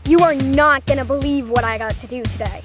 You are not gonna believe what I got to do today.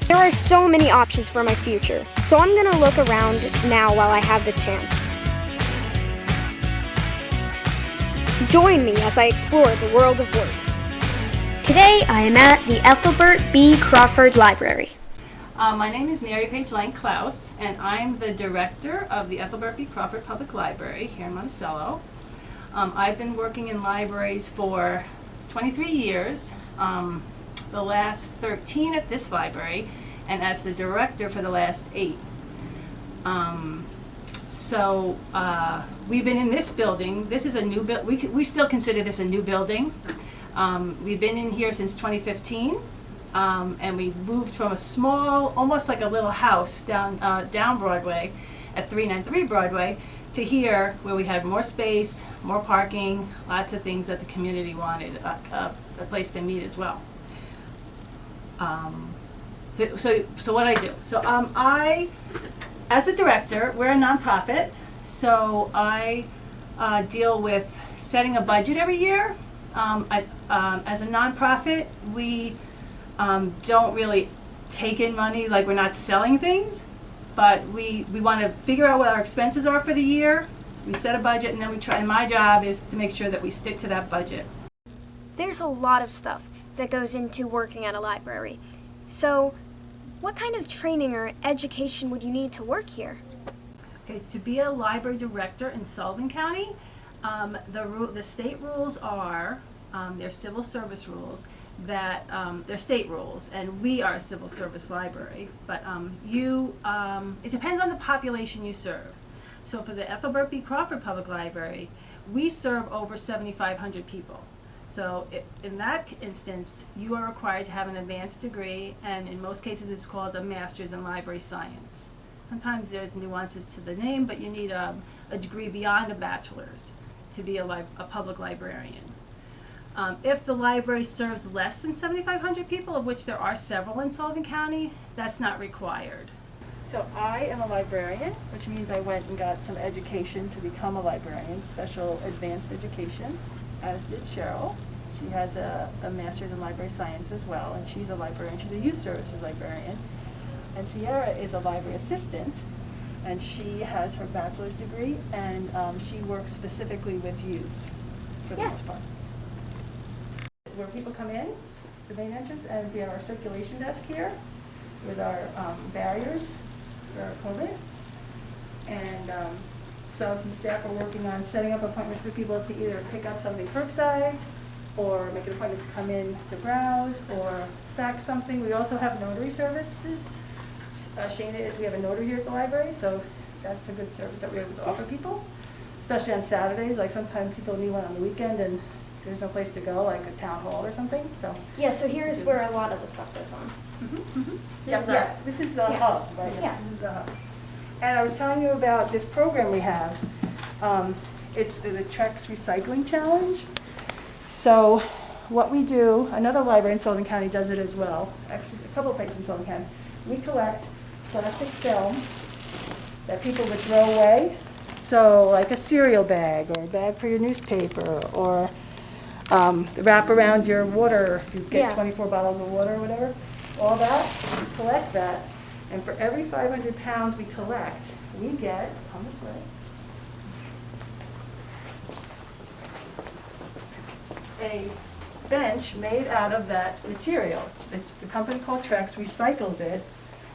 There are so many options for my future, so I'm gonna look around now while I have the chance. Join me as I explore the world of work. Today I am at the Ethelbert B. Crawford Library. My name is Mary Paige Lang-Klaus, and I'm the director of the Ethelbert B. Crawford Public Library here in Monticello. I've been working in libraries for 23 years, the last 13 at this library, and as the director for the last 8. We've been in this building. This is a new building. We still consider this a new building. We've been in here since 2015, and we moved from a small, almost like a little house down Broadway at 393 Broadway to here, where we had more space, more parking, lots of things that the community wanted, a place to meet as well. So what I do? So I, as a director, we're a nonprofit, so I deal with setting a budget every year. As a nonprofit, we don't really take in money, like we're not selling things, but we want to figure out what our expenses are for the year. We set a budget, and then we try, and my job is to make sure that we stick to that budget. There's a lot of stuff that goes into working at a library. So, what kind of training or education would you need to work here? Okay, to be a library director in Sullivan County, the state rules are, they're civil service rules, that they're state rules, and we are a civil service library, but it depends on the population you serve. So for the Ethelbert B. Crawford Public Library, we serve over 7,500 people. So in that instance, you are required to have an advanced degree, and in most cases it's called a master's in library science. Sometimes there's nuances to the name, but you need a degree beyond a bachelor's to be a public librarian. If the library serves less than 7,500 people, of which there are several in Sullivan County, that's not required. So I am a librarian, which means I went and got some education to become a librarian, special advanced education, as did Cheryl. She has a master's in library science as well, and she's a librarian. She's a youth services librarian. And Sierra is a library assistant, and she has her bachelor's degree, and she works specifically with youth for the most part. Where people come in, the main entrance, and we have our circulation desk here with our barriers for COVID. And so some staff are working on setting up appointments for people to either pick up something curbside or make an appointment to come in to browse or fax something. We also have notary services. We have a notary here at the library, so that's a good service that we're able to offer people, especially on Saturdays. Like sometimes people need one on the weekend and there's no place to go, like a town hall or something. So Yeah, so here's where a lot of the stuff goes on. This is the hub, right? Yeah. This is the hub. And I was telling you about this program we have. It's the Trex Recycling Challenge. So what we do, another library in Sullivan County does it as well. Actually, a couple of places in Sullivan County. We collect plastic film that people would throw away. So like a cereal bag or a bag for your newspaper, or wrap around your water if you get 24 bottles of water or whatever. All that, we collect that, and for every 500 pounds we collect, we get, come this way, a bench made out of that material. The company called Trex recycles it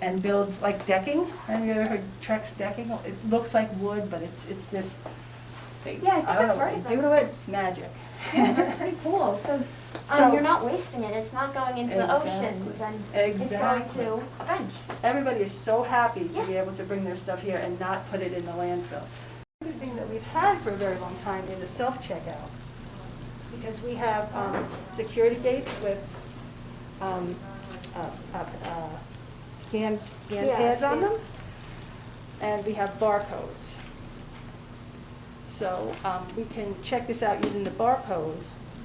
and builds like decking. Have you ever heard Trex decking? It looks like wood, but it's this thing. Yeah, I think I don't know I've what heard they of do that. to it. It's magic. Yeah, that's pretty cool. So, So- you're not wasting it. It's not going into the Exactly. oceans, and Exactly. it's going to a bench. Everybody is so happy to Yeah. be able to bring their stuff here and not put it in the landfill. The thing that we've had for a very long time is a self-checkout, because we have security gates with scan pads on them, and we have barcodes. So we can check this out using the barcode,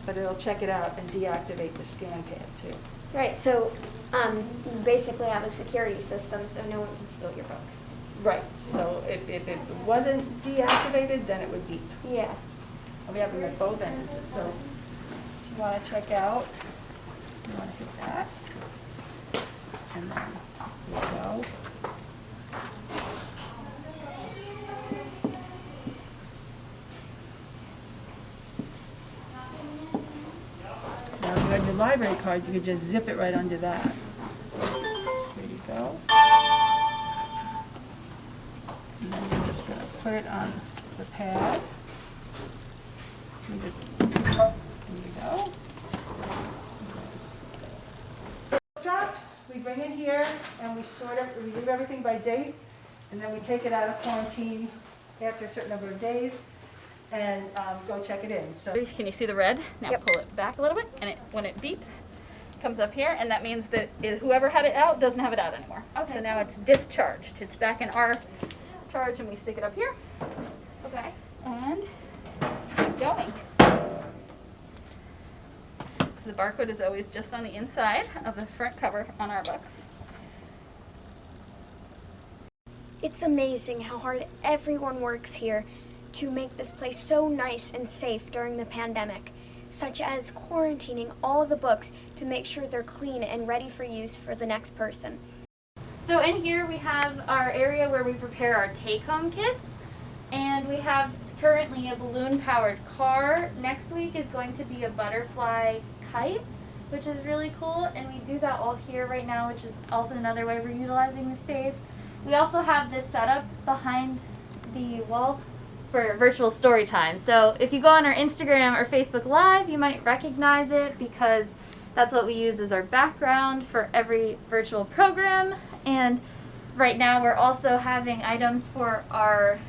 but it'll check it out and deactivate the scan pad too. Right. So, you basically have a security system, so no one can steal your books. Right, so if it wasn't deactivated, then it would beep. Yeah. And we have them at both ends, so you want to check out, you want to hit that. And then there you go. Now if you got your library card, you could just zip it right under that. There you go. And then you're just going to put it on the pad. There you go. Drop. We bring it here and we sort of, we leave everything by date, and then we take it out of quarantine after a certain number of days and go check it in. So Can you see the red? Now pull it back a little bit, and when it beeps, it comes up here, and that means that whoever had it out doesn't have it out anymore. Okay. So now it's discharged. It's back in our charge, and we stick it up here. Okay. And keep going. So the barcode is always just on the inside of the front cover on our books. It's amazing how hard everyone works here to make this place so nice and safe during the pandemic, such as quarantining all of the books to make sure they're clean and ready for use for the next person. So in here we have our area where we prepare our take-home kits, and we have currently a balloon-powered car. Next week is going to be a butterfly kite, which is really cool, and we do that all here right now, which is also another way we're utilizing the space. We also have this setup behind the wall for virtual story time. So if you go on our Instagram or Facebook Live, you might recognize it because that's what we use as our background for every virtual program. And right now we're also having items for our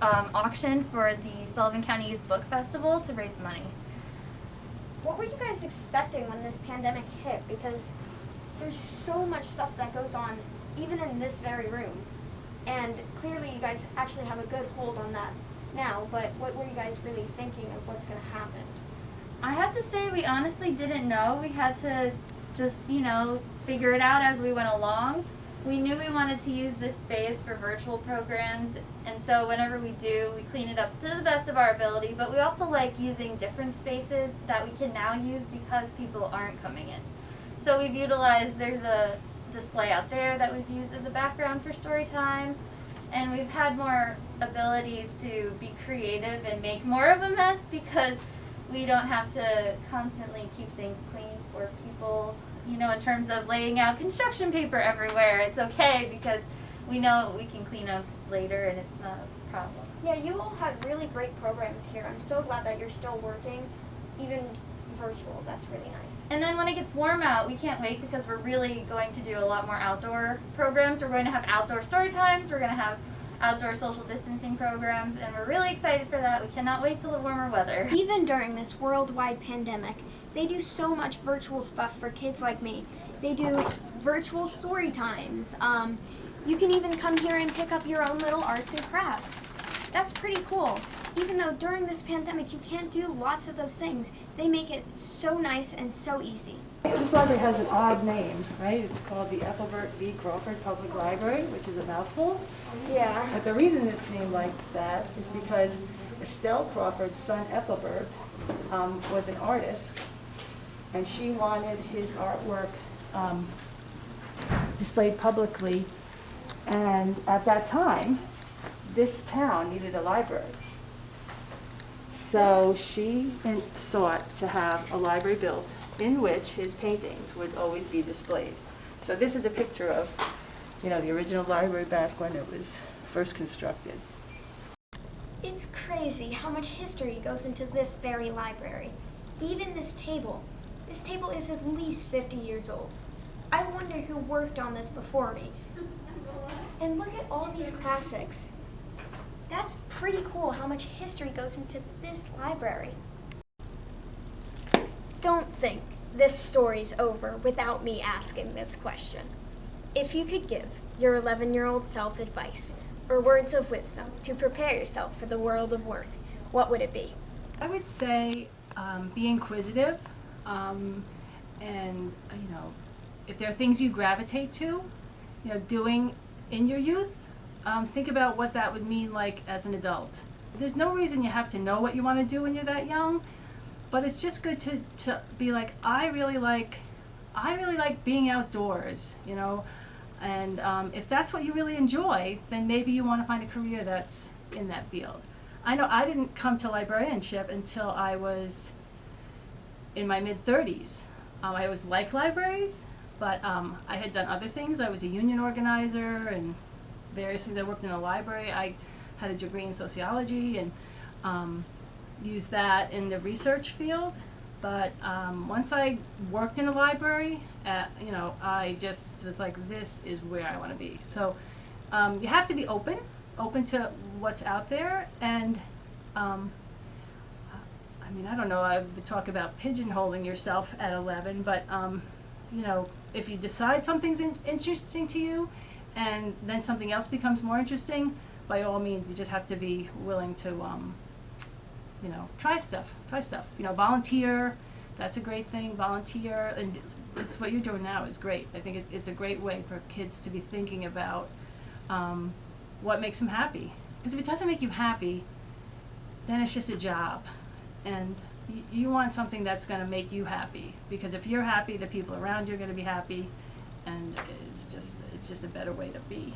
auction for the Sullivan County Youth Book Festival to raise money. What were you guys expecting when this pandemic hit? Because there's so much stuff that goes on even in this very room. And clearly you guys actually have a good hold on that now, but what were you guys really thinking of what's going to happen? I have to say we honestly didn't know. We had to just, figure it out as we went along. We knew we wanted to use this space for virtual programs, and so whenever we do, we clean it up to the best of our ability, but we also like using different spaces that we can now use because people aren't coming in. So we've utilized, there's a display out there that we've used as a background for story time, and we've had more ability to be creative and make more of a mess because we don't have to constantly keep things clean for people, in terms of laying out construction paper everywhere. It's okay because we know we can clean up later and it's not a problem. Yeah, you all have really great programs here. I'm so glad that you're still working, even virtual. That's really nice. And then when it gets warm out, we can't wait because we're really going to do a lot more outdoor programs. We're going to have outdoor story times, we're going to have outdoor social distancing programs, and we're really excited for that. We cannot wait till the warmer weather. Even during this worldwide pandemic, they do so much virtual stuff for kids like me. They do virtual story times. You can even come here and pick up your own little arts and crafts. That's pretty cool. Even though during this pandemic you can't do lots of those things, they make it so nice and so easy. this library has an odd name, right? It's called the Ethelbert v. Crawford Public Library, which is a mouthful. Yeah. But the reason it's named like that is because Estelle Crawford's son Ethelbert was an artist, and she wanted his artwork displayed publicly, and at that time, this town needed a library. So she sought to have a library built in which his paintings would always be displayed. So this is a picture of, the original library back when it was first constructed. It's crazy how much history goes into this very library. Even this table. This table is at least 50 years old. I wonder who worked on this before me. And look at all these classics. That's pretty cool how much history goes into this library. Don't think this story's over without me asking this question. If you could give your 11-year-old self advice or words of wisdom to prepare yourself for the world of work, what would it be? I would say be inquisitive, and if there are things you gravitate to, doing in your youth, think about what that would mean like as an adult. There's no reason you have to know what you want to do when you're that young, but it's just good to be like, I really like being outdoors, you know, and if that's what you really enjoy, then maybe you want to find a career that's in that field. I know I didn't come to librarianship until I was in my mid-30s. I always liked libraries, but I had done other things. I was a union organizer and various things. I worked in a library. I had a degree in sociology and used that in the research field. But once I worked in a library, you know, I just was like, this is where I want to be. So you have to be open to what's out there. And I mean, I don't know, I would talk about pigeonholing yourself at 11, but you know, if you decide something's interesting to you and then something else becomes more interesting, by all means, you just have to be willing to you know, try stuff, you know, volunteer. That's a great thing, volunteer, and this what you're doing now is great. I think it's a great way for kids to be thinking about what makes them happy. Because if it doesn't make you happy, then it's just a job, and you want something that's going to make you happy. Because if you're happy, the people around you are going to be happy, and it's just a better way to be.